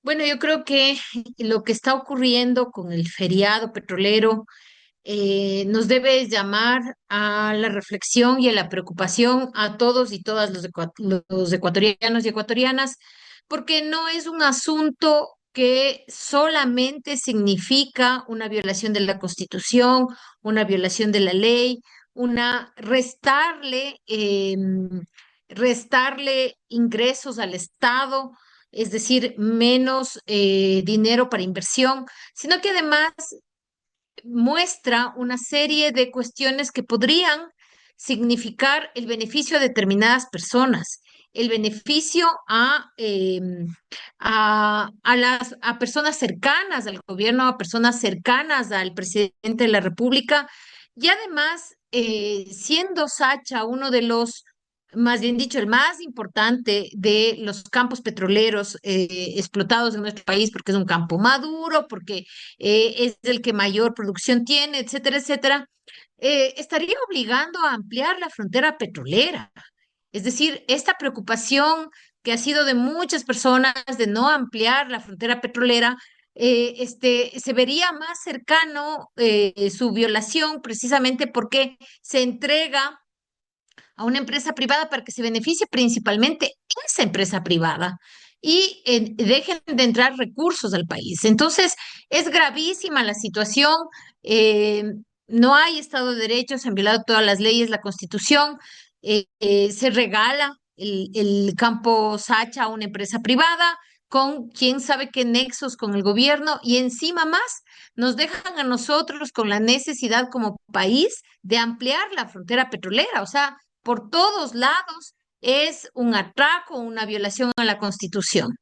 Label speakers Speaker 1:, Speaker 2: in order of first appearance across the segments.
Speaker 1: Bueno, yo creo que lo que está ocurriendo con el feriado petrolero nos debe llamar a la reflexión y a la preocupación a todos y todas los ecuatorianos y ecuatorianas, porque no es un asunto que solamente significa una violación de la Constitución, una violación de la ley, una restarle ingresos al Estado, es decir, menos dinero para inversión, sino que además muestra una serie de cuestiones que podrían significar el beneficio a determinadas personas, el beneficio a personas cercanas al gobierno, a personas cercanas al presidente de la República, y además, siendo Sacha uno de los, más bien dicho, el más importante de los campos petroleros explotados en nuestro país, porque es un campo maduro, porque es el que mayor producción tiene, etcétera, etcétera, estaría obligando a ampliar la frontera petrolera. Es decir, esta preocupación que ha sido de muchas personas de no ampliar la frontera petrolera, se vería más cercano su violación precisamente porque se entrega a una empresa privada para que se beneficie principalmente esa empresa privada y dejen de entrar recursos al país. Entonces, es gravísima la situación. eh, no hay Estado de Derecho, se han violado todas las leyes, la Constitución, se regala el campo Sacha a una empresa privada con quién sabe qué nexos con el gobierno y encima más nos dejan a nosotros con la necesidad como país de ampliar la frontera petrolera. O sea, por todos lados es un atraco, una violación a la Constitución.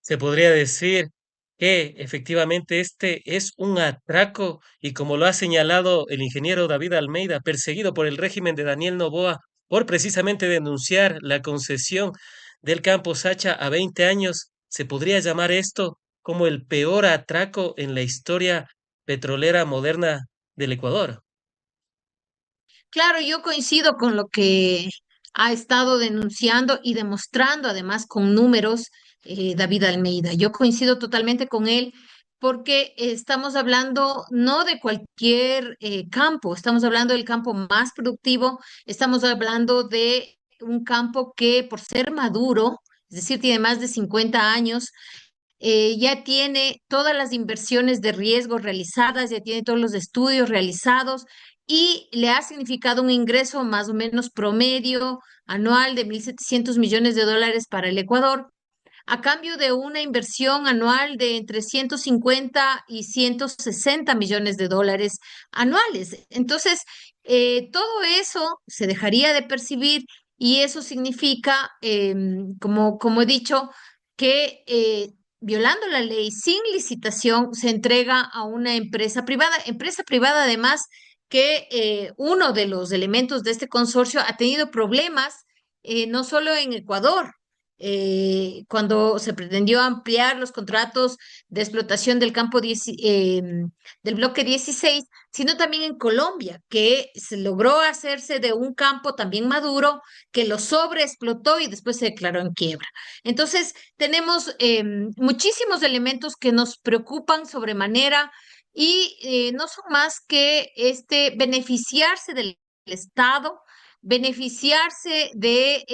Speaker 2: Se podría decir que efectivamente este es un atraco y como lo ha señalado el ingeniero David Almeida, perseguido por el régimen de Daniel Noboa por precisamente denunciar la concesión del campo Sacha a 20 años, se podría llamar esto como el peor atraco en la historia petrolera moderna del Ecuador.
Speaker 1: Claro, yo coincido con lo que ha estado denunciando y demostrando además con números David Almeida. Yo coincido totalmente con él porque estamos hablando no de cualquier campo, estamos hablando del campo más productivo, estamos hablando de un campo que por ser maduro, es decir, tiene más de 50 años, ya tiene todas las inversiones de riesgo realizadas, ya tiene todos los estudios realizados y le ha significado un ingreso más o menos promedio anual de 1.700 millones de dólares para el Ecuador, a cambio de una inversión anual de entre 150 y 160 millones de dólares anuales. Entonces, todo eso se dejaría de percibir y eso significa, como he dicho, que violando la ley sin licitación se entrega a una empresa privada además que uno de los elementos de este consorcio ha tenido problemas no solo en Ecuador, cuando se pretendió ampliar los contratos de explotación del bloque 16, sino también en Colombia, que se logró hacerse de un campo también maduro, que lo sobreexplotó y después se declaró en quiebra. Entonces, tenemos muchísimos elementos que nos preocupan sobremanera y no son más que beneficiarse del Estado, beneficiarse de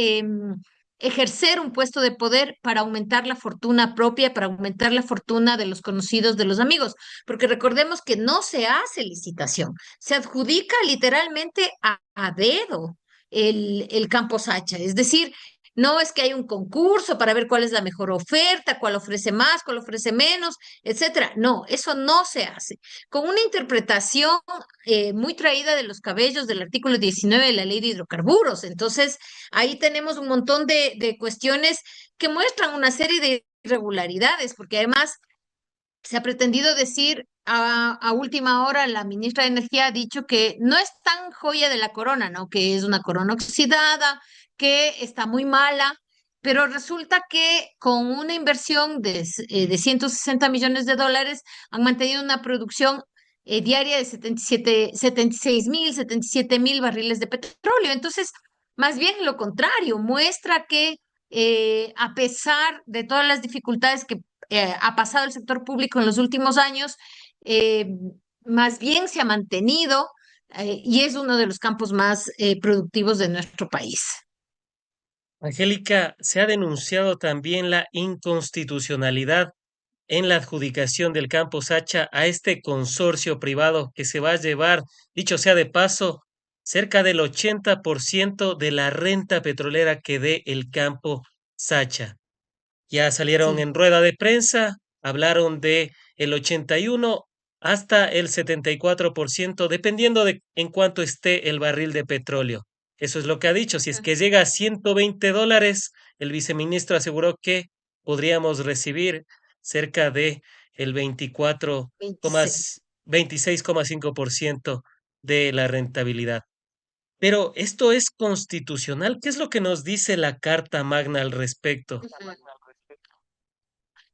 Speaker 1: ejercer un puesto de poder para aumentar la fortuna propia, para aumentar la fortuna de los conocidos, de los amigos, porque recordemos que no se hace licitación, se adjudica literalmente a dedo el campo Sacha, es decir, no es que hay un concurso para ver cuál es la mejor oferta, cuál ofrece más, cuál ofrece menos, etcétera. No, eso no se hace. Con una interpretación muy traída de los cabellos del artículo 19 de la ley de hidrocarburos. Entonces, ahí tenemos un montón de cuestiones que muestran una serie de irregularidades, porque además se ha pretendido decir a última hora, la ministra de Energía ha dicho que no es tan joya de la corona, ¿no? Que es una corona oxidada, que está muy mala, pero resulta que con una inversión de 160 millones de dólares han mantenido una producción diaria de 76.000, 77.000 barriles de petróleo. Entonces, más bien lo contrario, muestra que a pesar de todas las dificultades que ha pasado el sector público en los últimos años, eh, más bien se ha mantenido y es uno de los campos más productivos de nuestro país.
Speaker 2: Angélica, se ha denunciado también la inconstitucionalidad en la adjudicación del campo Sacha a este consorcio privado que se va a llevar, dicho sea de paso, cerca del 80% de la renta petrolera que dé el campo Sacha. Ya salieron
Speaker 1: Sí.
Speaker 2: en rueda de prensa, hablaron de el 81 hasta el 74%, dependiendo de en cuánto esté el barril de petróleo. Eso es lo que ha dicho. Si es que llega a $120, el viceministro aseguró que podríamos recibir cerca de el
Speaker 1: 26.
Speaker 2: 26,5% de la rentabilidad. Pero esto es constitucional. ¿Qué es lo que nos dice la Carta Magna al respecto?
Speaker 1: Ujú.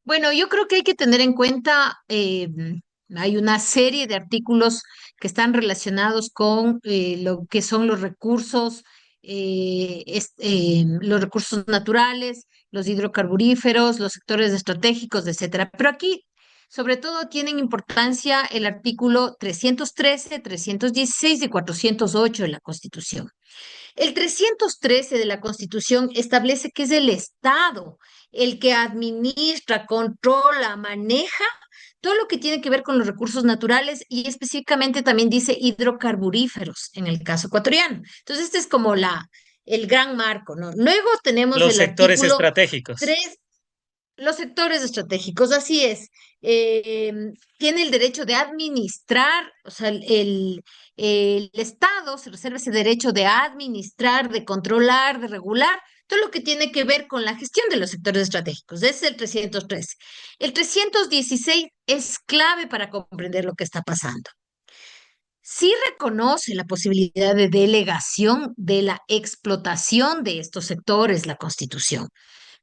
Speaker 1: Bueno, yo creo que hay que tener en cuenta, hay una serie de artículos que están relacionados con lo que son los recursos naturales, los hidrocarburíferos, los sectores estratégicos, etcétera. Pero aquí, sobre todo, tienen importancia el artículo 313, 316 y 408 de la Constitución. El 313 de la Constitución establece que es el Estado el que administra, controla, maneja todo lo que tiene que ver con los recursos naturales y específicamente también dice hidrocarburíferos en el caso ecuatoriano. Entonces, este es como el gran marco, ¿no? Luego tenemos
Speaker 2: Los
Speaker 1: el
Speaker 2: sectores
Speaker 1: artículo
Speaker 2: estratégicos.
Speaker 1: 3, los sectores estratégicos, así es. Eh, Tiene el derecho de administrar, o sea, el Estado se reserva ese derecho de administrar, de controlar, de regular todo lo que tiene que ver con la gestión de los sectores estratégicos. Ese es el 313. El 316 es clave para comprender lo que está pasando. Sí reconoce la posibilidad de delegación de la explotación de estos sectores, la Constitución.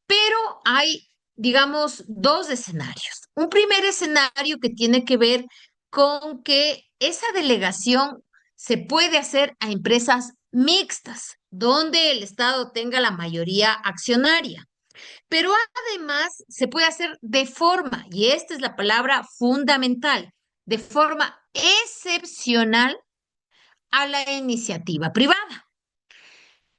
Speaker 1: Pero hay, digamos, dos escenarios. Un primer escenario que tiene que ver con que esa delegación se puede hacer a empresas mixtas, donde el Estado tenga la mayoría accionaria. Pero además se puede hacer de forma, y esta es la palabra fundamental, de forma excepcional a la iniciativa privada.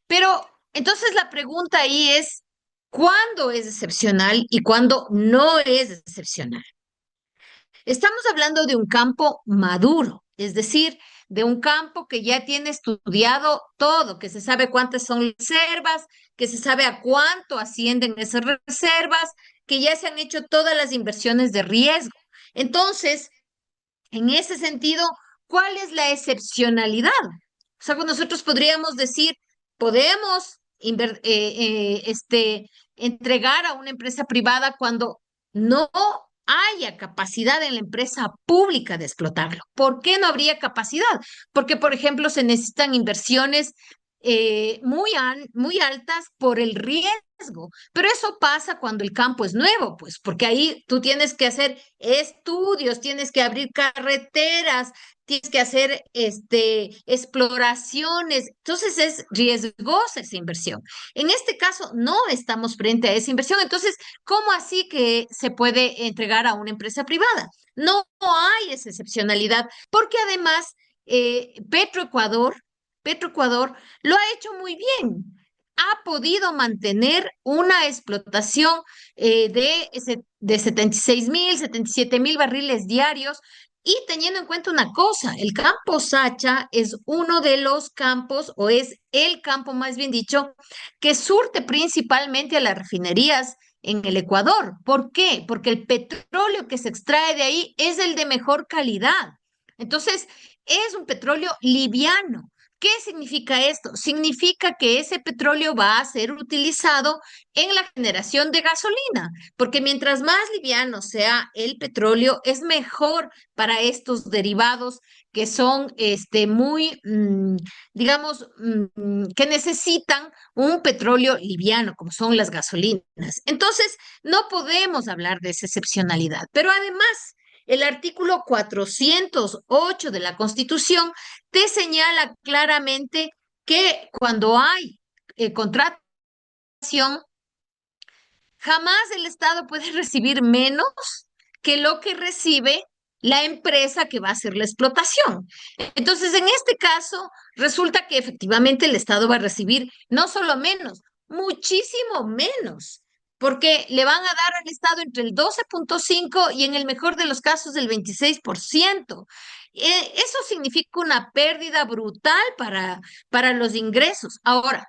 Speaker 1: Pero entonces la pregunta ahí es, ¿cuándo es excepcional y cuándo no es excepcional? Estamos hablando de un campo maduro, es decir, de un campo que ya tiene estudiado todo, que se sabe cuántas son las reservas, que se sabe a cuánto ascienden esas reservas, que ya se han hecho todas las inversiones de riesgo. Entonces, en ese sentido, ¿cuál es la excepcionalidad? O sea, nosotros podríamos decir, podemos entregar a una empresa privada cuando no haya capacidad en la empresa pública de explotarlo. ¿Por qué no habría capacidad? Porque, por ejemplo, se necesitan inversiones muy altas por el riesgo. Pero eso pasa cuando el campo es nuevo, pues, porque ahí tú tienes que hacer estudios, tienes que abrir carreteras, tienes que hacer exploraciones. Entonces es riesgosa esa inversión. En este caso no estamos frente a esa inversión. Entonces, ¿cómo así que se puede entregar a una empresa privada? No hay esa excepcionalidad, porque además Petroecuador lo ha hecho muy bien. Ha podido mantener una explotación de 76.000, 77.000 barriles diarios y teniendo en cuenta una cosa, el campo Sacha es uno de los campos, o es el campo más bien dicho, que surte principalmente a las refinerías en el Ecuador. ¿Por qué? Porque el petróleo que se extrae de ahí es el de mejor calidad. Entonces, es un petróleo liviano. ¿Qué significa esto? Significa que ese petróleo va a ser utilizado en la generación de gasolina, porque mientras más liviano sea el petróleo, es mejor para estos derivados que son digamos, que necesitan un petróleo liviano, como son las gasolinas. Entonces, no podemos hablar de esa excepcionalidad, pero además, el artículo 408 de la Constitución te señala claramente que cuando hay contratación, jamás el Estado puede recibir menos que lo que recibe la empresa que va a hacer la explotación. Entonces, en este caso, resulta que efectivamente el Estado va a recibir no solo menos, muchísimo menos, porque le van a dar al Estado entre el 12,5 y en el mejor de los casos el 26%. Eso significa una pérdida brutal para los ingresos. Ahora,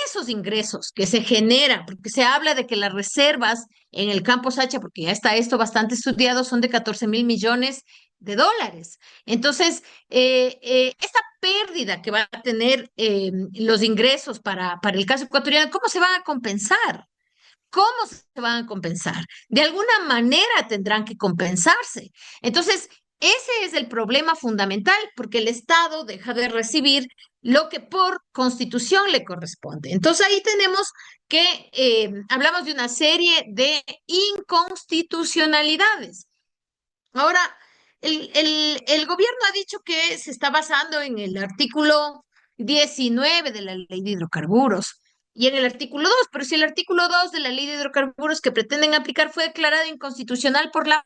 Speaker 1: esos ingresos que se generan, porque se habla de que las reservas en el campo Sacha, porque ya está esto bastante estudiado, son de 14,000 millones de dólares. Entonces, esta pérdida que va a tener los ingresos para el caso ecuatoriano, ¿cómo se van a compensar? ¿Cómo se van a compensar? De alguna manera tendrán que compensarse. Entonces, ese es el problema fundamental, porque el Estado deja de recibir lo que por constitución le corresponde. Entonces, ahí tenemos que hablamos de una serie de inconstitucionalidades. Ahora, el gobierno ha dicho que se está basando en el artículo 19 de la ley de hidrocarburos y en el artículo 2, pero si el artículo 2 de la ley de hidrocarburos que pretenden aplicar fue declarado inconstitucional por la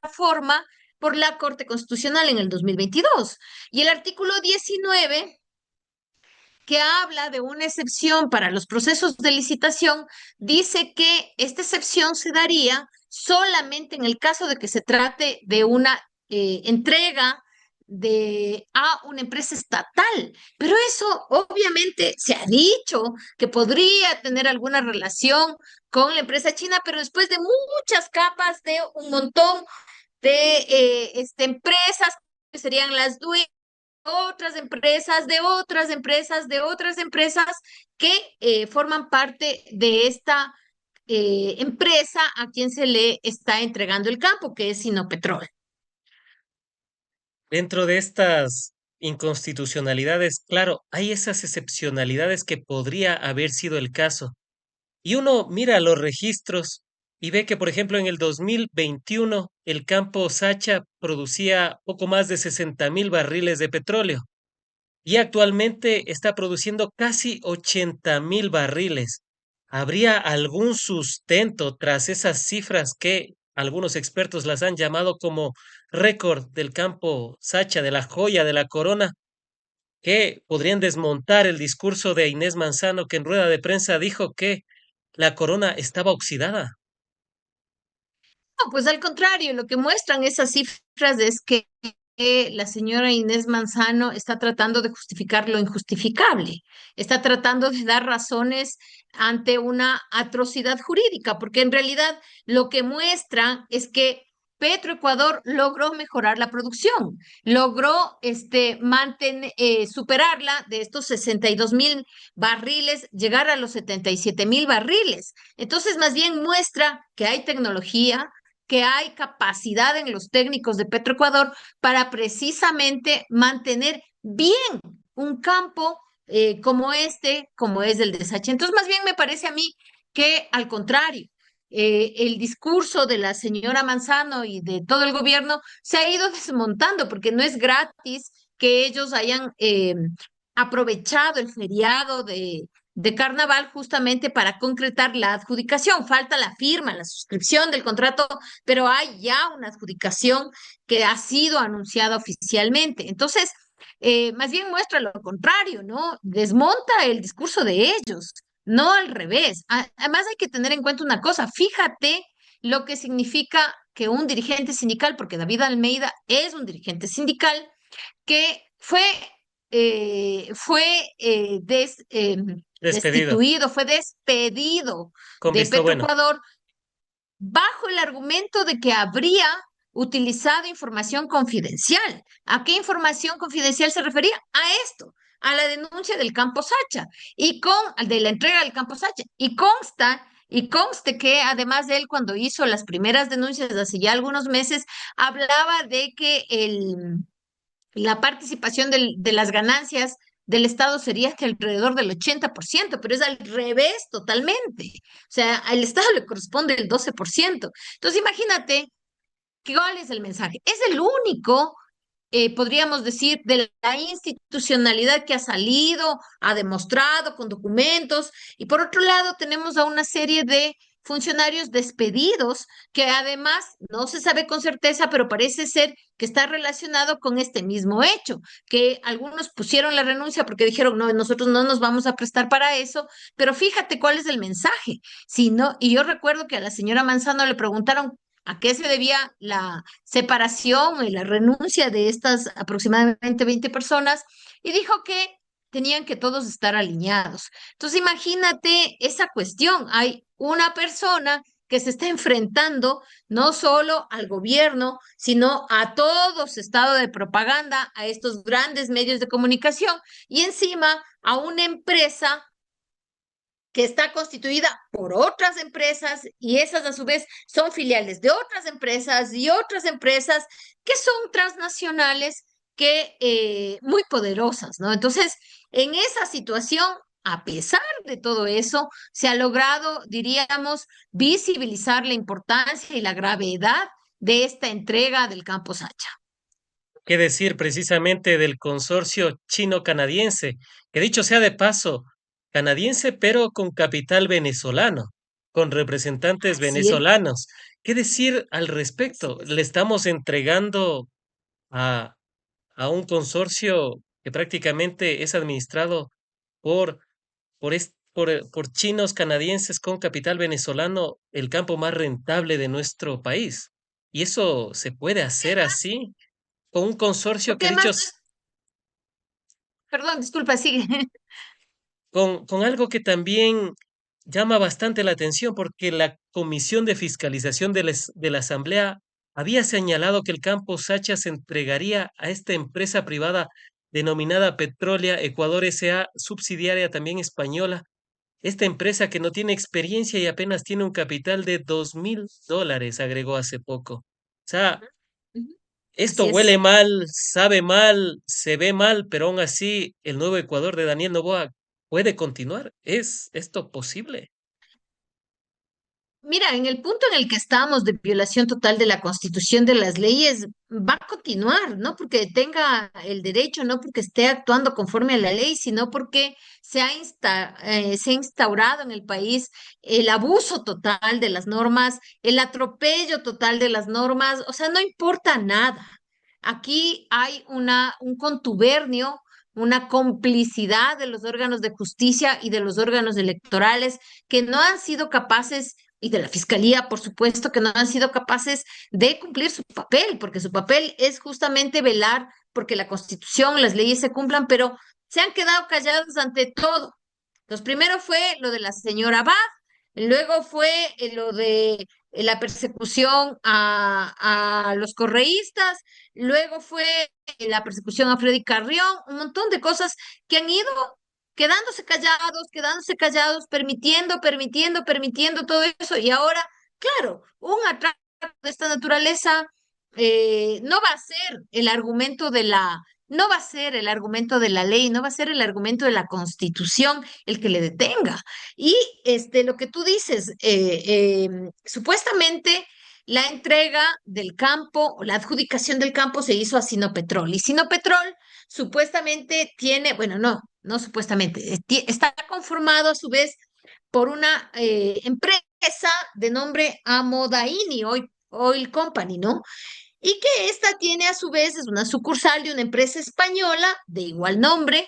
Speaker 1: Corte Constitucional en el 2022, y el artículo 19 que habla de una excepción para los procesos de licitación, dice que esta excepción se daría solamente en el caso de que se trate de una entrega a una empresa estatal. Pero eso obviamente se ha dicho que podría tener alguna relación con la empresa china, pero después de muchas capas de un montón de empresas que serían las dueñas, otras empresas, de otras empresas, de otras empresas que forman parte de esta empresa a quien se le está entregando el campo, que es Sinopetrol.
Speaker 2: Dentro de estas inconstitucionalidades, claro, hay esas excepcionalidades que podría haber sido el caso. Y uno mira los registros y ve que, por ejemplo, en el 2021 el campo Sacha producía poco más de 60,000 barriles de petróleo y actualmente está produciendo casi 80,000 barriles. ¿Habría algún sustento tras esas cifras que algunos expertos las han llamado como récord del campo Sacha, de la joya de la corona, que podrían desmontar el discurso de Inés Manzano, que en rueda de prensa dijo que la corona estaba oxidada?
Speaker 1: No, pues al contrario, lo que muestran esas cifras es que la señora Inés Manzano está tratando de justificar lo injustificable, está tratando de dar razones ante una atrocidad jurídica, porque en realidad lo que muestra es que Petroecuador logró mejorar la producción, logró superarla de estos 62,000 barriles, llegar a los 77,000 barriles. Entonces, más bien muestra que hay tecnología, que hay capacidad en los técnicos de Petroecuador para precisamente mantener bien un campo como es el de Sacha. Entonces, más bien me parece a mí que al contrario, el discurso de la señora Manzano y de todo el gobierno se ha ido desmontando porque no es gratis que ellos hayan aprovechado el feriado de carnaval justamente para concretar la adjudicación. Falta la firma, la suscripción del contrato, pero hay ya una adjudicación que ha sido anunciada oficialmente. Entonces, más bien muestra lo contrario, ¿no? Desmonta el discurso de ellos, no al revés. Además, hay que tener en cuenta una cosa, fíjate lo que significa que un dirigente sindical, porque David Almeida es un dirigente sindical, que fue
Speaker 2: Despedido,
Speaker 1: destituido, fue despedido
Speaker 2: con
Speaker 1: de
Speaker 2: visto bueno.
Speaker 1: Petroecuador bajo el argumento de que habría utilizado información confidencial. ¿A qué información confidencial se refería? A esto, a la denuncia del campo Sacha de la entrega del campo Sacha. Y conste que además de él, cuando hizo las primeras denuncias hace ya algunos meses, hablaba de que la participación de las ganancias del Estado sería que alrededor del 80%, pero es al revés totalmente. O sea, al Estado le corresponde el 12%. Entonces, imagínate cuál es el mensaje. Es el único, podríamos decir, de la institucionalidad que ha salido, ha demostrado con documentos, y por otro lado tenemos a una serie de funcionarios despedidos, que además no se sabe con certeza, pero parece ser que está relacionado con este mismo hecho, que algunos pusieron la renuncia porque dijeron, no, nosotros no nos vamos a prestar para eso, pero fíjate cuál es el mensaje. Si no, y yo recuerdo que a la señora Manzano le preguntaron a qué se debía la separación y la renuncia de estas aproximadamente 20 personas, y dijo que tenían que todos estar alineados. Entonces, imagínate esa cuestión. Hay una persona que se está enfrentando no solo al gobierno, sino a todo su estado de propaganda, a estos grandes medios de comunicación y encima a una empresa que está constituida por otras empresas y esas a su vez son filiales de otras empresas y otras empresas que son transnacionales que muy poderosas, ¿no? Entonces, en esa situación, a pesar de todo eso, se ha logrado, diríamos, visibilizar la importancia y la gravedad de esta entrega del campo Sacha.
Speaker 2: ¿Qué decir precisamente del consorcio chino-canadiense? Que dicho sea de paso, canadiense pero con capital venezolano, con representantes
Speaker 1: Así es.
Speaker 2: venezolanos. ¿Qué decir al
Speaker 1: Así
Speaker 2: respecto?
Speaker 1: es.
Speaker 2: Le estamos entregando a, a un consorcio que prácticamente es administrado por, por chinos canadienses con capital venezolano, el campo más rentable de nuestro país. ¿Y eso se puede hacer así? Con un consorcio que
Speaker 1: Porque más, perdón, disculpa, sigue.
Speaker 2: con algo que también llama bastante la atención, porque la Comisión de Fiscalización de la Asamblea había señalado que el campo Sacha se entregaría a esta empresa privada denominada Petrolia Ecuador S.A., subsidiaria también española. Esta empresa que no tiene experiencia y apenas tiene un capital de $2.000, agregó hace poco. O sea, esto
Speaker 1: Así
Speaker 2: huele
Speaker 1: es.
Speaker 2: mal, sabe mal, se ve mal, pero aún así el nuevo Ecuador de Daniel Noboa puede continuar. ¿Es esto posible?
Speaker 1: Mira, en el punto en el que estamos de violación total de la Constitución, de las leyes, va a continuar, no porque tenga el derecho, no porque esté actuando conforme a la ley, sino porque se ha instaurado en el país el abuso total de las normas, el atropello total de las normas, o sea, no importa nada. Aquí hay un contubernio, una complicidad de los órganos de justicia y de los órganos electorales que no han sido capaces y de la fiscalía, por supuesto, que no han sido capaces de cumplir su papel, porque su papel es justamente velar porque la Constitución, las leyes se cumplan, pero se han quedado callados ante todo. Entonces, primero fue lo de la señora Abad, luego fue lo de la persecución a los correístas, luego fue la persecución a Freddy Carrión, un montón de cosas que han ido quedándose callados, permitiendo todo eso. Y ahora, claro, un atraco de esta naturaleza no va a ser el argumento de no va a ser el argumento de la ley, no va a ser el argumento de la Constitución el que le detenga. Y lo que tú dices, supuestamente la entrega del campo, o la adjudicación del campo se hizo a Sinopetrol. Y Sinopetrol supuestamente tiene, bueno, no supuestamente, está conformado a su vez por una empresa de nombre Amodaini Oil Company, ¿no? Y que esta tiene a su vez, es una sucursal de una empresa española de igual nombre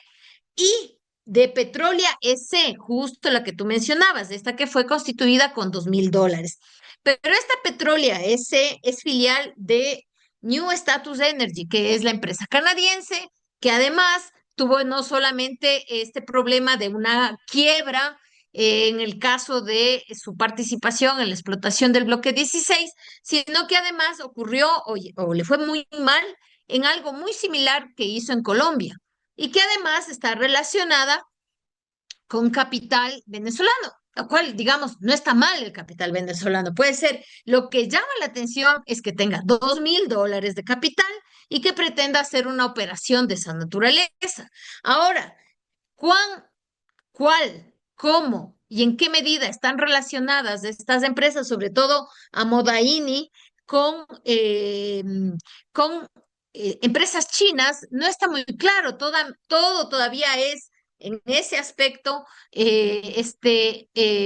Speaker 1: y de Petrolia S, justo la que tú mencionabas, esta que fue constituida con $2.000. Pero esta Petrolia S es filial de New Status Energy, que es la empresa canadiense, que además tuvo no solamente este problema de una quiebra en el caso de su participación en la explotación del bloque 16, sino que además ocurrió o le fue muy mal en algo muy similar que hizo en Colombia y que además está relacionada con capital venezolano, lo cual, digamos, no está mal el capital venezolano, puede ser. Lo que llama la atención es que tenga $2.000 de capital y que pretenda hacer una operación de esa naturaleza. Ahora, ¿cuán, cuál, cómo y en qué medida están relacionadas estas empresas, sobre todo a Modaini, con, con empresas chinas? No está muy claro, todo todavía es en ese aspecto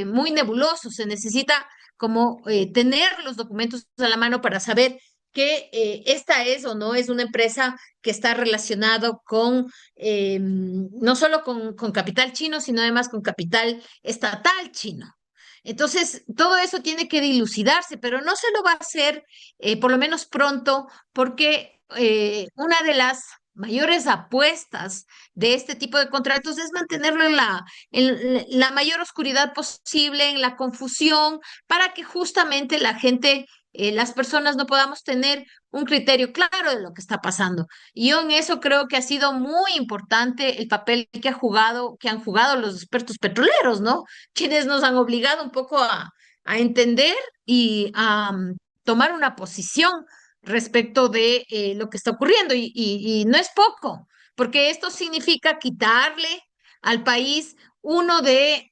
Speaker 1: muy nebuloso. Se necesita como tener los documentos a la mano para saber que esta es o no es una empresa que está relacionado con no solo con capital chino, sino además con capital estatal chino. Entonces, todo eso tiene que dilucidarse, pero no se lo va a hacer, por lo menos pronto, porque una de las mayores apuestas de este tipo de contratos es mantenerlo en la mayor oscuridad posible, en la confusión, para que justamente la gente, las personas no podamos tener un criterio claro de lo que está pasando. Y yo en eso creo que ha sido muy importante el papel que han jugado los expertos petroleros, ¿no? Quienes nos han obligado un poco a entender y a tomar una posición respecto de lo que está ocurriendo. Y no es poco, porque esto significa quitarle al país uno de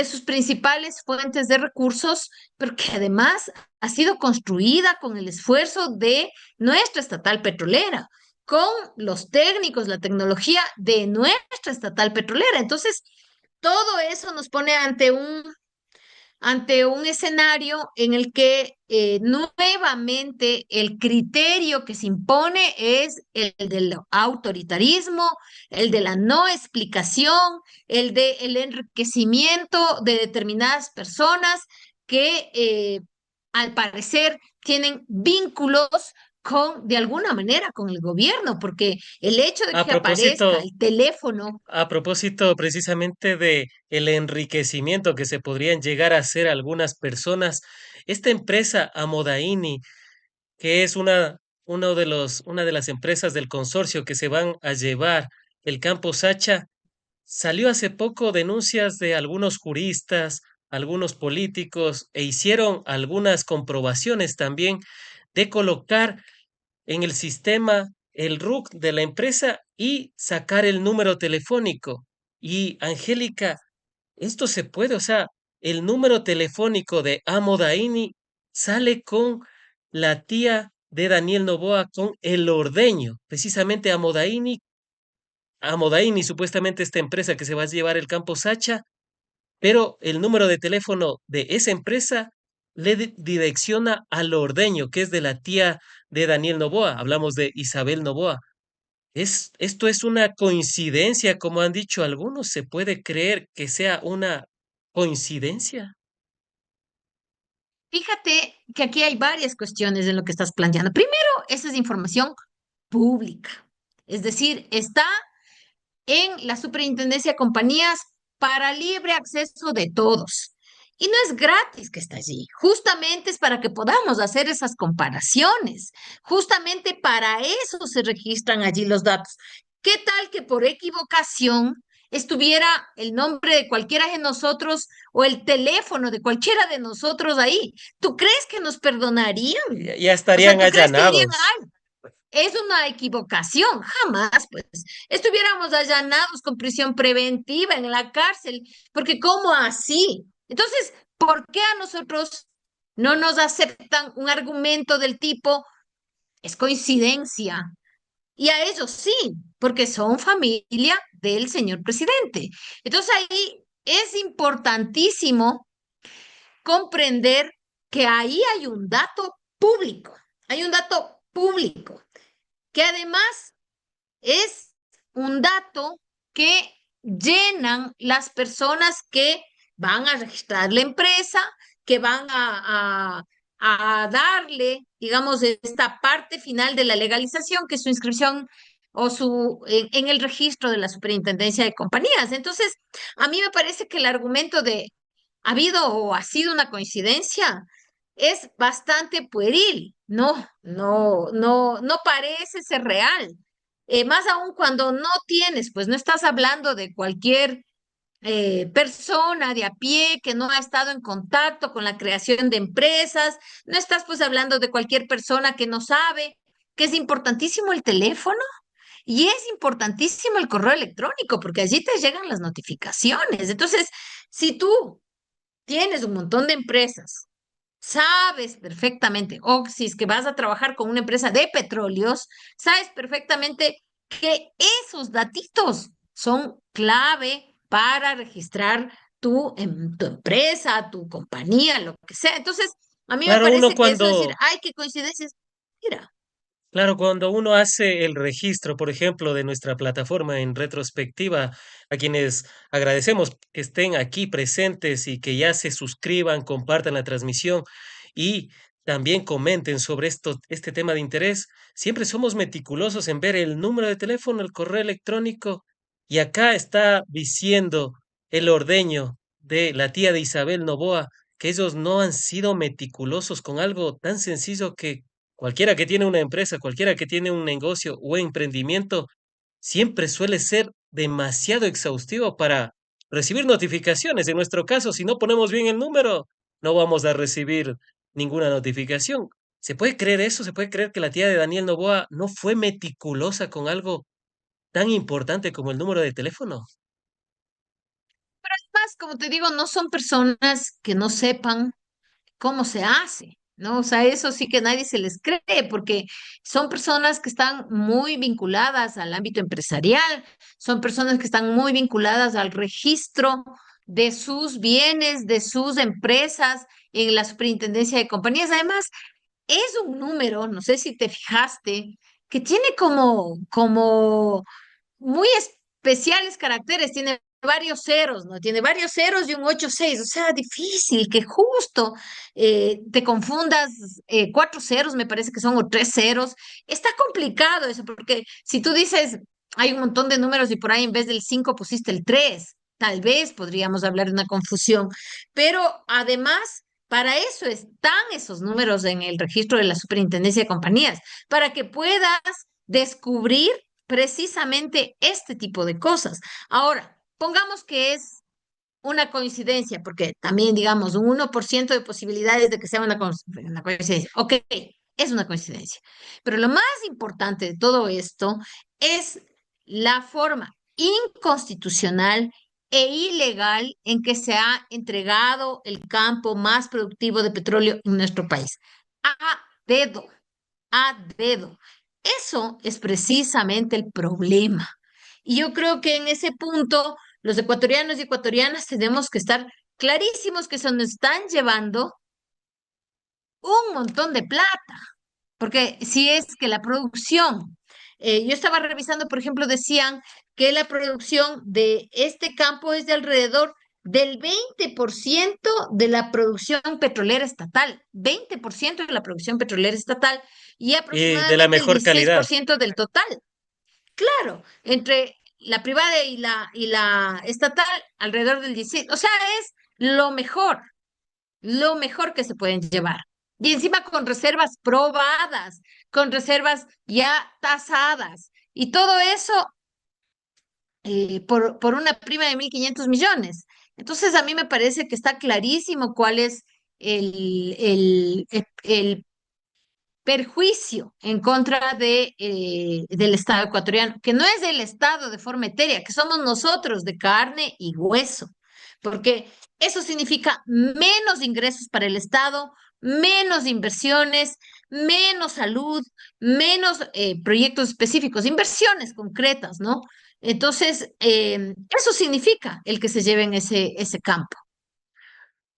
Speaker 1: sus principales fuentes de recursos, pero que además ha sido construida con el esfuerzo de nuestra estatal petrolera, con los técnicos, la tecnología de nuestra estatal petrolera. Entonces, todo eso nos pone ante un escenario en el que nuevamente el criterio que se impone es el del autoritarismo, el de la no explicación, el del enriquecimiento de determinadas personas que al parecer tienen vínculos de alguna manera con el gobierno, porque el hecho de
Speaker 2: A
Speaker 1: que aparezca
Speaker 2: propósito,
Speaker 1: el teléfono.
Speaker 2: a propósito precisamente de el enriquecimiento que se podrían llegar a hacer algunas personas, esta empresa Amodaini, que es una de las empresas del consorcio que se van a llevar el campo Sacha, salió hace poco denuncias de algunos juristas, algunos políticos, e hicieron algunas comprobaciones también de colocar en el sistema el RUC de la empresa y sacar el número telefónico. Y Angélica, esto se puede, o sea, el número telefónico de Amodaini sale con la tía de Daniel Noboa, con el ordeño. Precisamente Amodaini, supuestamente esta empresa que se va a llevar el campo Sacha, pero el número de teléfono de esa empresa direcciona al ordeño, que es de la tía de Daniel Noboa. Hablamos de Isabel Noboa. Esto es una coincidencia, como han dicho algunos. ¿Se puede creer que sea una coincidencia?
Speaker 1: Fíjate que aquí hay varias cuestiones en lo que estás planteando. Primero, esa es información pública, es decir, está en la Superintendencia de Compañías para libre acceso de todos. Y no es gratis que está allí, justamente es para que podamos hacer esas comparaciones, justamente para eso se registran allí los datos. ¿Qué tal que por equivocación estuviera el nombre de cualquiera de nosotros o el teléfono de cualquiera de nosotros ahí? ¿Tú crees que nos perdonarían?
Speaker 2: Ya
Speaker 1: O sea,
Speaker 2: estarían
Speaker 1: ¿tú crees que dirían,
Speaker 2: allanados.
Speaker 1: es una equivocación? Jamás, pues, estuviéramos allanados con prisión preventiva en la cárcel, porque ¿cómo así? Entonces, ¿por qué a nosotros no nos aceptan un argumento del tipo, es coincidencia? Y a ellos sí, porque son familia del señor presidente. Entonces ahí es importantísimo comprender que ahí hay un dato público, que además es un dato que llenan las personas que van a registrar la empresa, que van a darle, digamos, esta parte final de la legalización, que es su inscripción o en el registro de la Superintendencia de Compañías. Entonces, a mí me parece que el argumento de ha habido o ha sido una coincidencia es bastante pueril. No parece ser real. Más aún cuando no tienes, pues no estás hablando de cualquier persona de a pie que no ha estado en contacto con la creación de empresas, no estás pues hablando de cualquier persona que no sabe que es importantísimo el teléfono y es importantísimo el correo electrónico, porque allí te llegan las notificaciones. Entonces, si tú tienes un montón de empresas, sabes perfectamente, o si es que vas a trabajar con una empresa de petróleos, sabes perfectamente que esos datitos son clave para registrar tu empresa, tu compañía, lo que sea. Entonces, a mí me
Speaker 2: Claro, uno
Speaker 1: parece que eso decir,
Speaker 2: cuando,
Speaker 1: ay, qué coincidencias. Mira,
Speaker 2: claro, cuando uno hace el registro, por ejemplo, de nuestra plataforma en retrospectiva, a quienes agradecemos que estén aquí presentes y que ya se suscriban, compartan la transmisión y también comenten sobre este tema de interés, siempre somos meticulosos en ver el número de teléfono, el correo electrónico, y acá está diciendo el ordeño de la tía de Isabel Novoa que ellos no han sido meticulosos con algo tan sencillo que cualquiera que tiene una empresa, cualquiera que tiene un negocio o emprendimiento, siempre suele ser demasiado exhaustivo para recibir notificaciones. En nuestro caso, si no ponemos bien el número, no vamos a recibir ninguna notificación. ¿Se puede creer eso? ¿Se puede creer que la tía de Daniel Novoa no fue meticulosa con algo tan importante como el número de teléfono?
Speaker 1: más, como te digo, no son personas que no sepan cómo se hace, ¿no? O sea, eso sí que nadie se les cree, porque son personas que están muy vinculadas al ámbito empresarial, son personas que están muy vinculadas al registro de sus bienes, de sus empresas en la superintendencia de compañías. Además, es un número, no sé si te fijaste, que tiene como muy especiales caracteres, tiene varios ceros, ¿no? Tiene varios ceros y un 8-6, o sea, difícil que justo te confundas, cuatro ceros, me parece que son, o tres ceros. Está complicado eso, porque si tú dices, hay un montón de números y por ahí en vez del 5 pusiste el 3, tal vez podríamos hablar de una confusión, pero además... Para eso están esos números en el registro de la Superintendencia de Compañías, para que puedas descubrir precisamente este tipo de cosas. Ahora, pongamos que es una coincidencia, porque también, digamos, un 1% de posibilidades de que sea una coincidencia. Ok, es una coincidencia. Pero lo más importante de todo esto es la forma inconstitucional e ilegal en que se ha entregado el campo más productivo de petróleo en nuestro país. A dedo, a dedo. Eso es precisamente el problema. Y yo creo que en ese punto los ecuatorianos y ecuatorianas tenemos que estar clarísimos que se nos están llevando un montón de plata, porque si es que la producción, yo estaba revisando, por ejemplo, decían que la producción de este campo es de alrededor del 20% de la producción petrolera estatal, 20% de la producción petrolera estatal y
Speaker 2: Y de la
Speaker 1: aproximadamente el
Speaker 2: mejor calidad.
Speaker 1: 16% del total. Claro, entre la privada y la estatal, alrededor del 16. O sea, es lo mejor que se pueden llevar. Y encima con reservas probadas, con reservas ya tasadas. Y todo eso por una prima de 1.500 millones. Entonces, a mí me parece que está clarísimo cuál es el perjuicio en contra del Estado ecuatoriano, que no es del Estado de forma etérea, que somos nosotros de carne y hueso, porque eso significa menos ingresos para el Estado, menos inversiones, menos salud, menos proyectos específicos, inversiones concretas, ¿no? Entonces, eso significa el que se lleven ese campo.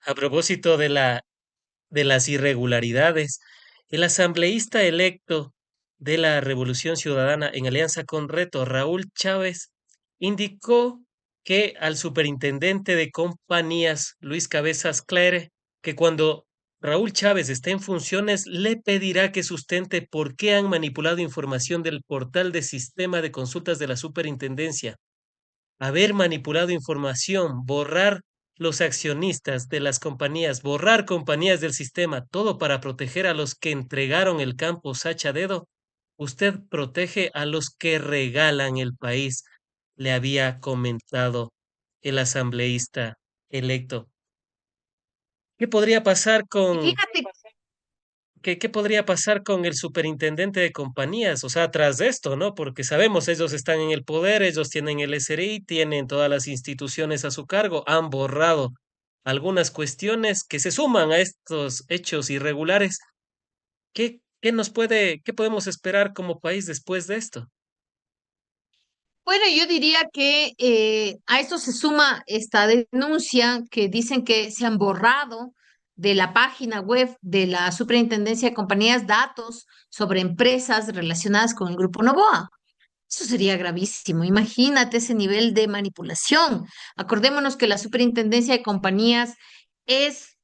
Speaker 2: A propósito de las irregularidades, el asambleísta electo de la Revolución Ciudadana en alianza con Reto, Raúl Chávez, indicó que al superintendente de compañías, Luis Cabezas Clare, que cuando Raúl Chávez esté en funciones, le pedirá que sustente por qué han manipulado información del portal de sistema de consultas de la superintendencia, haber manipulado información, borrar los accionistas de las compañías, borrar compañías del sistema, todo para proteger a los que entregaron el campo Sacha Dedo. Usted protege a los que regalan el país, le había comentado el asambleísta electo. ¿Qué podría pasar
Speaker 1: Y
Speaker 2: con
Speaker 1: fíjate.
Speaker 2: qué podría pasar con el superintendente de compañías? O sea, tras de esto, ¿no? Porque sabemos, ellos están en el poder, ellos tienen el SRI, tienen todas las instituciones a su cargo, han borrado algunas cuestiones que se suman a estos hechos irregulares. ¿Qué podemos esperar como país después de esto?
Speaker 1: Bueno, yo diría que a esto se suma esta denuncia que dicen que se han borrado de la página web de la Superintendencia de Compañías datos sobre empresas relacionadas con el Grupo Novoa. Eso sería gravísimo. Imagínate ese nivel de manipulación. Acordémonos que la Superintendencia de Compañías es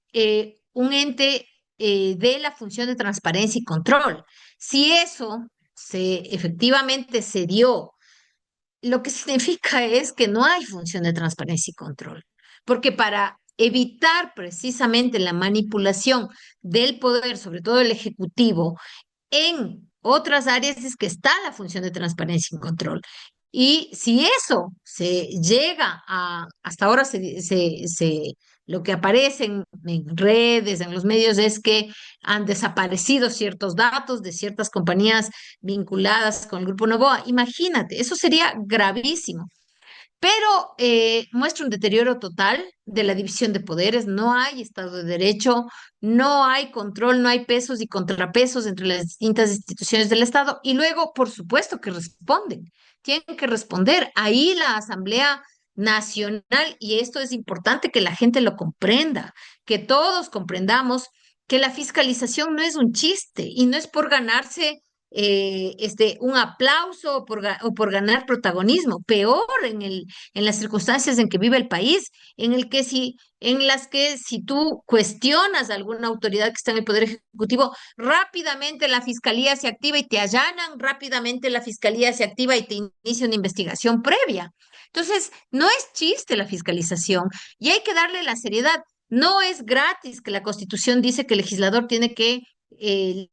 Speaker 1: un ente de la función de transparencia y control. Si eso efectivamente se dio, lo que significa es que no hay función de transparencia y control, porque para evitar precisamente la manipulación del poder, sobre todo el ejecutivo, en otras áreas es que está la función de transparencia y control. Y si eso se llega a, hasta ahora lo que aparece en redes, en los medios, es que han desaparecido ciertos datos de ciertas compañías vinculadas con el Grupo Novoa. Imagínate, eso sería gravísimo. Pero muestra un deterioro total de la división de poderes, no hay Estado de Derecho, no hay control, no hay pesos y contrapesos entre las distintas instituciones del Estado y luego, por supuesto, que responden, tienen que responder. Ahí la Asamblea Nacional, y esto es importante que la gente lo comprenda, que todos comprendamos que la fiscalización no es un chiste y no es por ganarse un aplauso o por ganar protagonismo, peor en las circunstancias en que vive el país, en las que si tú cuestionas a alguna autoridad que está en el Poder Ejecutivo, rápidamente la fiscalía se activa y te allanan, rápidamente la fiscalía se activa y te inicia una investigación previa. Entonces, no es chiste la fiscalización y hay que darle la seriedad. No es gratis que la Constitución dice que el legislador tiene que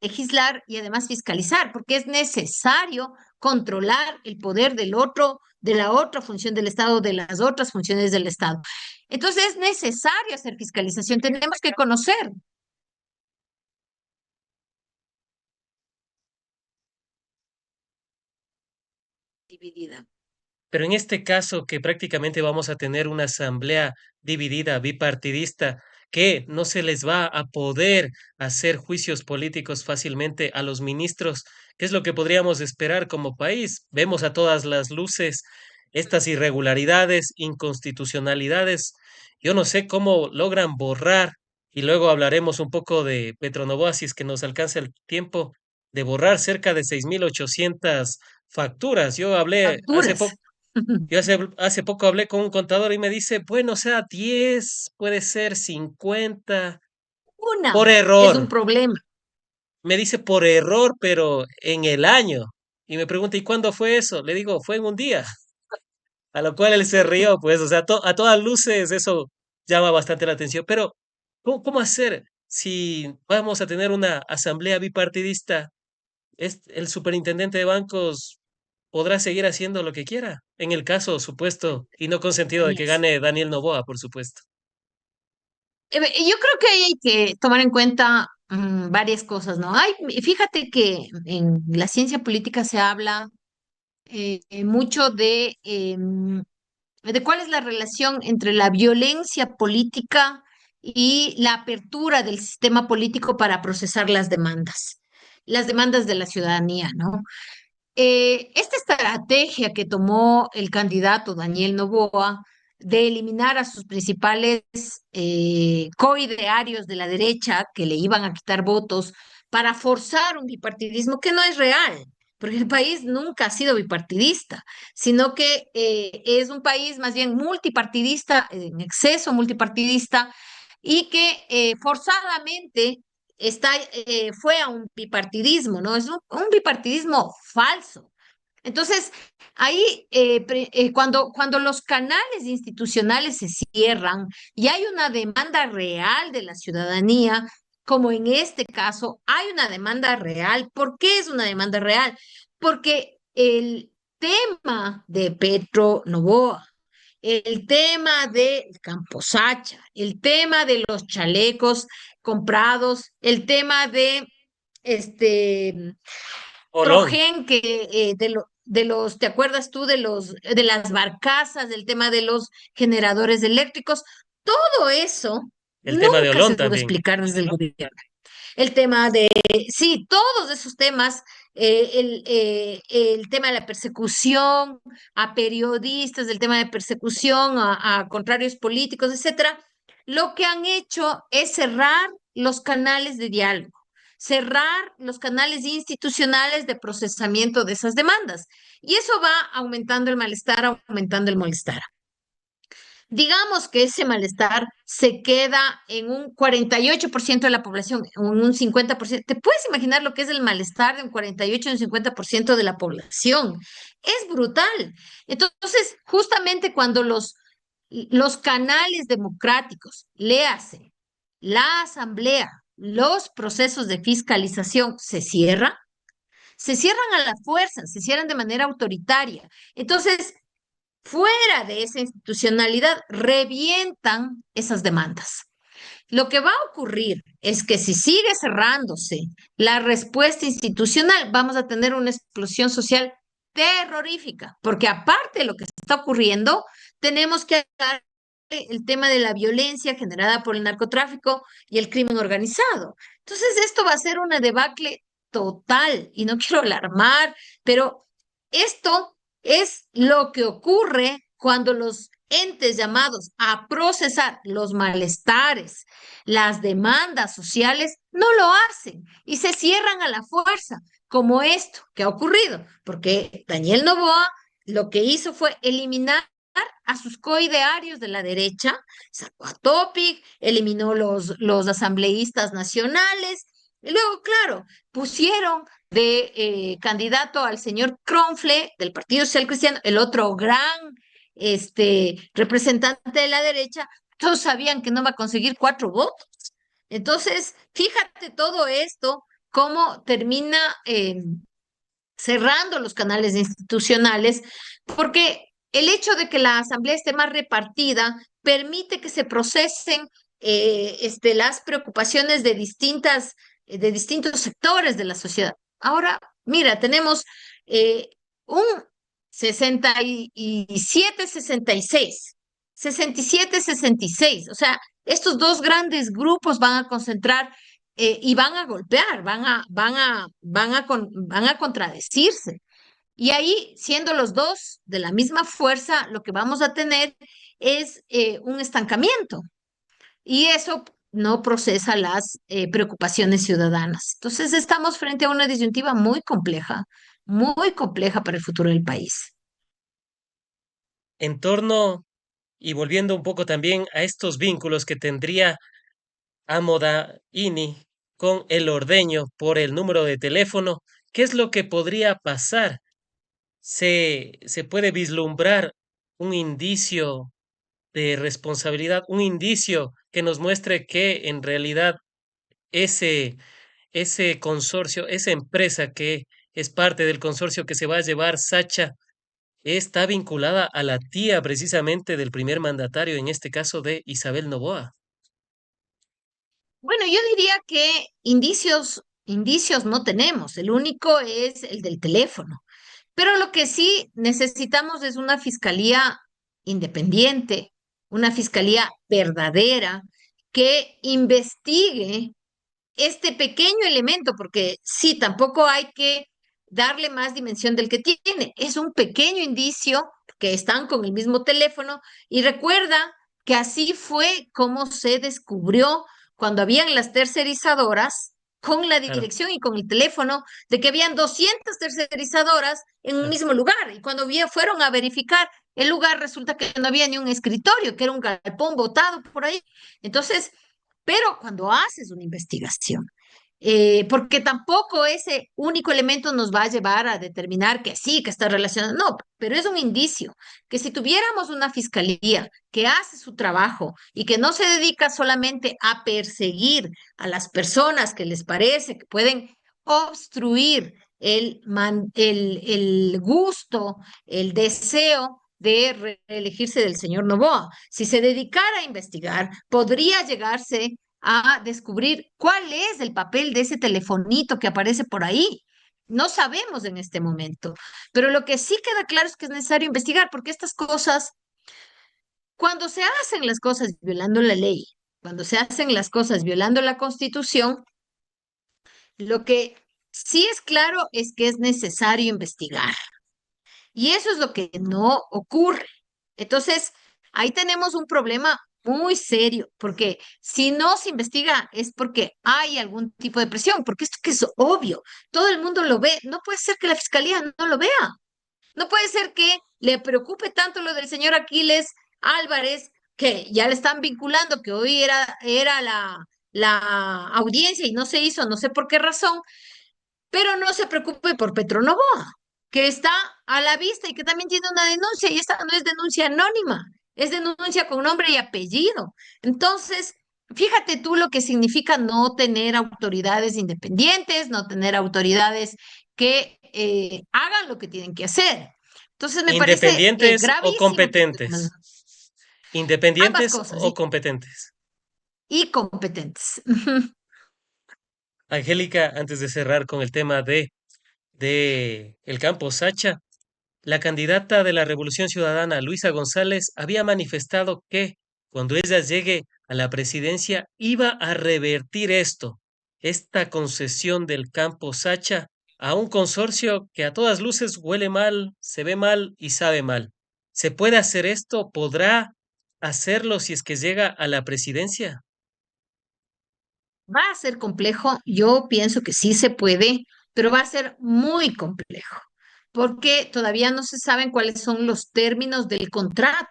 Speaker 1: legislar y además fiscalizar, porque es necesario controlar el poder del otro, de la otra función del Estado, de las otras funciones del Estado. Entonces es necesario hacer fiscalización, tenemos que conocer dividida.
Speaker 2: Pero en este caso, que prácticamente vamos a tener una asamblea dividida, bipartidista, que no se les va a poder hacer juicios políticos fácilmente a los ministros, ¿qué es lo que podríamos esperar como país? Vemos a todas las luces estas irregularidades, inconstitucionalidades. Yo no sé cómo logran borrar, y luego hablaremos un poco de Petronovoa, si es que nos alcanza el tiempo, de borrar cerca de 6.800 facturas. Yo hablé hace
Speaker 1: Facturas.
Speaker 2: poco. Yo hace poco hablé con un contador y me dice, bueno, o sea, 10, puede ser 50 por
Speaker 1: Una es
Speaker 2: error.
Speaker 1: un problema.
Speaker 2: Me dice por error, pero en el año. Y me pregunta, ¿y cuándo fue eso? Le digo, fue en un día. A lo cual él se rió, pues, o sea, a todas luces eso llama bastante la atención. Pero, ¿cómo hacer si vamos a tener una asamblea bipartidista? El superintendente de bancos podrá seguir haciendo lo que quiera, en el caso supuesto y no consentido de
Speaker 1: Ahí
Speaker 2: que
Speaker 1: es.
Speaker 2: gane Daniel Noboa, por supuesto.
Speaker 1: Yo creo que ahí hay que tomar en cuenta varias cosas, ¿no? Fíjate que en la ciencia política se habla mucho de cuál es la relación entre la violencia política y la apertura del sistema político para procesar las demandas de la ciudadanía, ¿no? Esta estrategia que tomó el candidato Daniel Noboa de eliminar a sus principales coidearios de la derecha que le iban a quitar votos para forzar un bipartidismo que no es real, porque el país nunca ha sido bipartidista, sino que es un país más bien multipartidista, en exceso multipartidista, y que forzadamente fue a un bipartidismo, ¿no? Es un bipartidismo falso. Entonces, ahí, cuando los canales institucionales se cierran y hay una demanda real de la ciudadanía, como en este caso, hay una demanda real. ¿Por qué es una demanda real? Porque el tema de Petro Novoa, el tema de Camposacha, el tema de los chalecos comprados, el tema de este
Speaker 2: Olón,
Speaker 1: Trojen, ¿te acuerdas tú de las barcazas, del tema de los generadores eléctricos? Todo eso
Speaker 2: el tema de
Speaker 1: nunca
Speaker 2: Olón
Speaker 1: se pudo
Speaker 2: también.
Speaker 1: explicar desde el gobierno. el tema de, sí, todos esos temas, el tema de la persecución a periodistas, el tema de persecución a contrarios políticos, etcétera, lo que han hecho es cerrar los canales de diálogo, cerrar los canales institucionales de procesamiento de esas demandas. Y eso va aumentando el malestar, aumentando el molestar. Digamos que ese malestar se queda en un 48% de la población, en un 50%. ¿Te puedes imaginar lo que es el malestar de un 48 y un 50% de la población? Es brutal. Entonces, justamente cuando los canales democráticos, léase, la asamblea, los procesos de fiscalización se cierran a la fuerza, se cierran de manera autoritaria. Entonces, fuera de esa institucionalidad, revientan esas demandas. Lo que va a ocurrir es que si sigue cerrándose la respuesta institucional, vamos a tener una explosión social terrorífica, porque aparte de lo que está ocurriendo, tenemos que hablar el tema de la violencia generada por el narcotráfico y el crimen organizado. Entonces, esto va a ser una debacle total y no quiero alarmar, pero esto es lo que ocurre cuando los entes llamados a procesar los malestares, las demandas sociales, no lo hacen y se cierran a la fuerza, como esto que ha ocurrido, porque Daniel Noboa lo que hizo fue eliminar a sus coidearios de la derecha, sacó a Topic, eliminó los asambleístas nacionales, y luego, claro, pusieron de candidato al señor Kronfle del Partido Social Cristiano, el otro gran representante de la derecha. Todos sabían que no va a conseguir 4 votos. Entonces, fíjate todo esto, cómo termina cerrando los canales institucionales, porque el hecho de que la asamblea esté más repartida permite que se procesen las preocupaciones de distintos sectores de la sociedad. Ahora, mira, tenemos un 67-66, o sea, estos dos grandes grupos van a concentrar y van a golpear, van a contradecirse. Y ahí, siendo los dos de la misma fuerza, lo que vamos a tener es un estancamiento. Y eso no procesa las preocupaciones ciudadanas. Entonces, estamos frente a una disyuntiva muy compleja para el futuro del país.
Speaker 2: En torno y volviendo un poco también a estos vínculos que tendría Amodaini con el ordeño por el número de teléfono, ¿qué es lo que podría pasar? Se puede vislumbrar un indicio de responsabilidad, un indicio que nos muestre que en realidad ese, ese consorcio, esa empresa que es parte del consorcio que se va a llevar Sacha, está vinculada a la tía precisamente del primer mandatario, en este caso de Isabel Noboa.
Speaker 1: Bueno, yo diría que indicios no tenemos. El único es el del teléfono. Pero lo que sí necesitamos es una fiscalía independiente, una fiscalía verdadera que investigue este pequeño elemento, porque sí, tampoco hay que darle más dimensión del que tiene. Es un pequeño indicio que están con el mismo teléfono y recuerda que así fue como se descubrió cuando habían las tercerizadoras con la
Speaker 2: Claro,
Speaker 1: dirección y con el teléfono de que habían 200 tercerizadoras en un
Speaker 2: claro.
Speaker 1: mismo lugar y cuando fueron a verificar el lugar resulta que no había ni un escritorio, que era un galpón botado por ahí. Entonces, pero cuando haces una investigación, porque tampoco ese único elemento nos va a llevar a determinar que sí, que está relacionado, no, pero es un indicio, que si tuviéramos una fiscalía que hace su trabajo y que no se dedica solamente a perseguir a las personas que les parece que pueden obstruir el gusto, el deseo de reelegirse del señor Novoa. Si se dedicara a investigar, podría llegarse a descubrir cuál es el papel de ese telefonito que aparece por ahí. No sabemos en este momento, pero lo que sí queda claro es que es necesario investigar, porque estas cosas, cuando se hacen las cosas violando la ley, cuando se hacen las cosas violando la Constitución, Lo que sí es claro es que es necesario investigar. Y eso es lo que no ocurre. Entonces, ahí tenemos un problema muy serio, porque si no se investiga es porque hay algún tipo de presión, porque esto que es obvio, todo el mundo lo ve, no puede ser que la fiscalía no lo vea, no puede ser que le preocupe tanto lo del señor Aquiles Álvarez, que ya le están vinculando, que hoy era la audiencia y no se hizo, no sé por qué razón, pero no se preocupe por Petronovoa, que está a la vista y que también tiene una denuncia, y esta no es denuncia anónima, es denuncia con nombre y apellido. Entonces, fíjate tú lo que significa no tener autoridades independientes, no tener autoridades que hagan lo que tienen que hacer. Entonces, me parece
Speaker 2: ¿Independientes o
Speaker 1: gravísimo que
Speaker 2: competentes?
Speaker 1: estemos ambas
Speaker 2: ¿Independientes
Speaker 1: cosas
Speaker 2: o competentes?
Speaker 1: y competentes.
Speaker 2: Angélica, antes de cerrar con el tema de el campo Sacha, la candidata de la Revolución Ciudadana, Luisa González, había manifestado que cuando ella llegue a la presidencia iba a revertir esto, esta concesión del campo Sacha a un consorcio que a todas luces huele mal, se ve mal y sabe mal. ¿Se puede hacer esto? ¿Podrá hacerlo si es que llega a la presidencia?
Speaker 1: Va a ser complejo, yo pienso que sí se puede, pero va a ser muy complejo, porque todavía no se saben cuáles son los términos del contrato.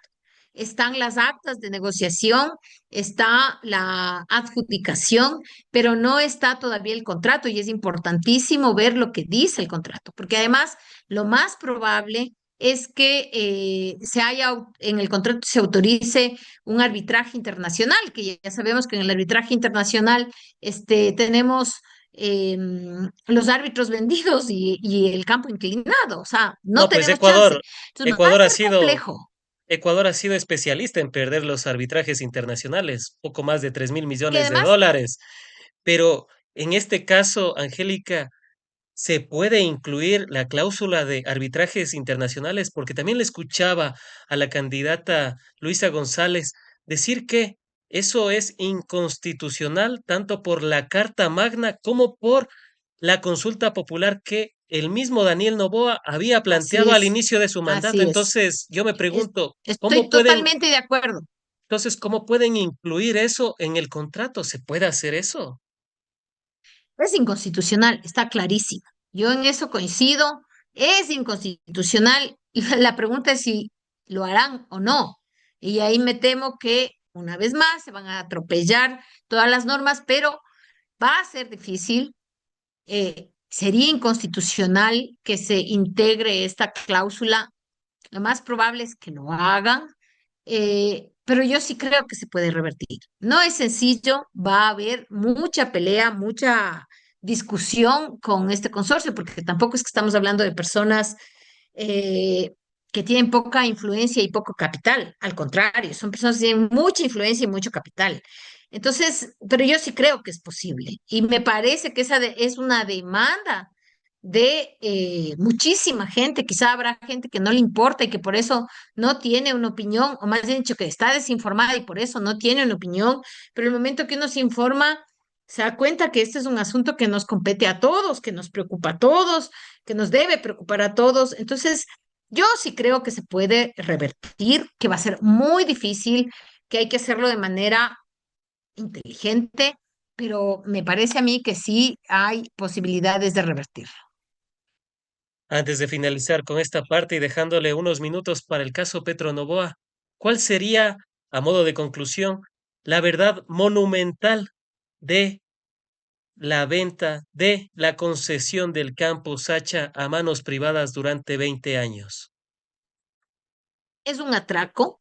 Speaker 1: Están las actas de negociación, está la adjudicación, pero no está todavía el contrato y es importantísimo ver lo que dice el contrato, porque además lo más probable es que en el contrato se autorice un arbitraje internacional, que ya sabemos que en el arbitraje internacional tenemos los árbitros vendidos y el campo inclinado, o sea, no
Speaker 2: No, pues
Speaker 1: tenemos chance. Entonces va a
Speaker 2: Ecuador ha
Speaker 1: ser
Speaker 2: sido
Speaker 1: complejo.
Speaker 2: Ecuador ha sido especialista en perder los arbitrajes internacionales, poco más de 3.000
Speaker 1: Que
Speaker 2: millones de
Speaker 1: además,
Speaker 2: dólares. Pero en este caso, Angélica, ¿se puede incluir la cláusula de arbitrajes internacionales? Porque también le escuchaba a la candidata Luisa González decir que eso es inconstitucional tanto por la Carta Magna como por la consulta popular que el mismo Daniel Noboa había
Speaker 1: así
Speaker 2: planteado al
Speaker 1: es,
Speaker 2: inicio de su mandato.
Speaker 1: así es.
Speaker 2: Entonces, yo me
Speaker 1: Es-
Speaker 2: pregunto,
Speaker 1: Estoy totalmente de acuerdo.
Speaker 2: ¿cómo pueden incluir eso en el contrato? ¿Se puede hacer eso?
Speaker 1: Es inconstitucional, está clarísimo. Yo en eso coincido, es inconstitucional. Y la pregunta es si lo harán o no. Y ahí me temo que una vez más se van a atropellar todas las normas, pero va a ser difícil. Sería inconstitucional que se integre esta cláusula. Lo más probable es que lo hagan, pero yo sí creo que se puede revertir. No es sencillo, va a haber mucha pelea, mucha discusión con este consorcio, porque tampoco es que estamos hablando de personas eh, que tienen poca influencia y poco capital. Al contrario, son personas que tienen mucha influencia y mucho capital. Entonces, pero yo sí creo que es posible y me parece que es una demanda de muchísima gente. Quizá habrá gente que no le importa y que por eso no tiene una opinión, o más bien dicho, que está desinformada y por eso no tiene una opinión, pero el momento que uno se informa, se da cuenta que este es un asunto que nos compete a todos, que nos preocupa a todos, que nos debe preocupar a todos. Entonces, yo sí creo que se puede revertir, que va a ser muy difícil, que hay que hacerlo de manera inteligente, pero me parece a mí que sí hay posibilidades de revertir.
Speaker 2: Antes de finalizar con esta parte y dejándole unos minutos para el caso Petro Novoa, ¿cuál sería, a modo de conclusión, la verdad monumental de la venta, de la concesión del campo Sacha a manos privadas durante 20 años?
Speaker 1: Es un atraco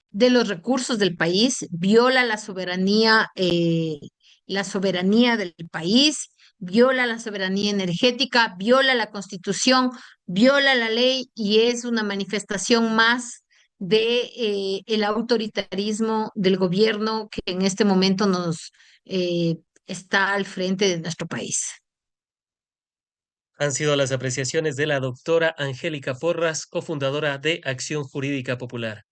Speaker 1: de los recursos del país, viola la soberanía del país, viola la soberanía energética, viola la constitución, viola la ley y es una manifestación más de el autoritarismo del gobierno que en este momento nos está al frente de nuestro país.
Speaker 2: Han sido las apreciaciones de la doctora Angélica Porras, cofundadora de Acción Jurídica Popular.